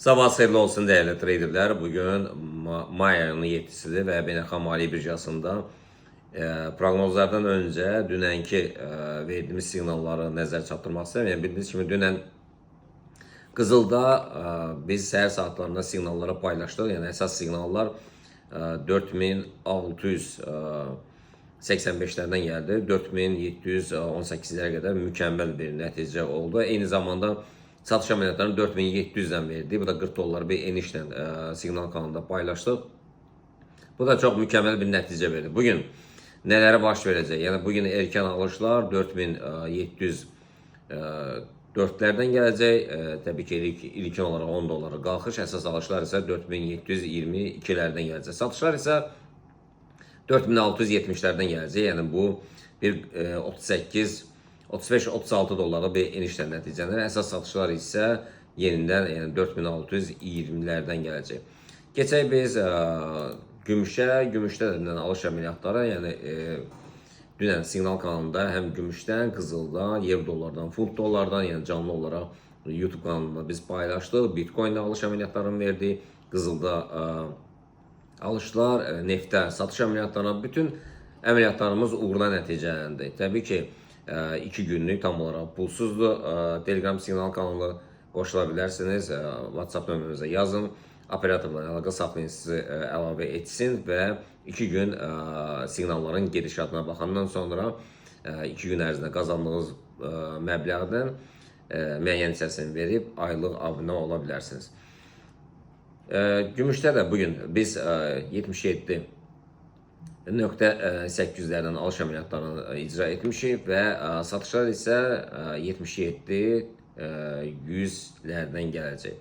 Sabah xeyirli olsun değerli traderlər. Bugün may ayının 7-sidir və Beynəlxalq Maliyyə Birjasında proqnozlardan öncə dünənki verdiyimiz siqnalları nəzər çatdırmaq istəyirəm. Yəni bildiyiniz kimi dünən Qızılda biz səhər saatlarında siqnalları paylaşdıq. Yəni əsas siqnallar 4685-lərdən gəldi. 4718-lərə qədər mükəmməl bir nəticə oldu. Eyni zamanda satış əməliyyatlarını 4700-dən verdi. Bu da 40 dollar bir enişlə siqnal kanalında paylaşdıq. Bu da çox mükəmməl bir nəticə verdi. Bugün nələrə baş verəcək? Yəni bugün erkən alışlar 4704-lərdən gələcək. Təbii ki, ilkin olaraq 10 dollara qalxış, əsas alışlar isə 4722-lərdən gələcək. Satışlar isə 4670-lərdən gələcək. Yəni bu bir 35-36 dollara bir enişlə nəticələnir. Əsas satışlar isə yenidən yəni 4620-lərdən gələcək. Keçək biz gümüşə. Gümüşdə də alış əməliyyatları, yəni dünən siqnal kanalında həm gümüşdən, qızıldan, ev dollardan, funt dollardan, yəni canlı olaraq YouTube kanalında biz paylaşdıq. Bitcoin'də alış əməliyyatlarını verdik. Qızılda alışlar, neftə satış əməliyyatlarına, bütün əməliyyatlarımız uğurla nəticələndi. Təbii ki, 2 günlük tam olaraq pulsuzdur. Telegram siqnal kanalı qoşula bilərsiniz. WhatsApp nömrəmizə yazın. Operatorla əlaqə saxlayın, sizi əlavə etsin və 2 gün siqnalların gedişatına baxandan sonra 2 gün ərzində qazandığınız məbləğdən müəyyən hissəsini verib aylıq abunə ola bilərsiniz. Gümüşdə də bugün biz 77.800-lərdən alış əməliyyatlarını icra etmişik və satışlar isə 77-100-lərdən gələcək.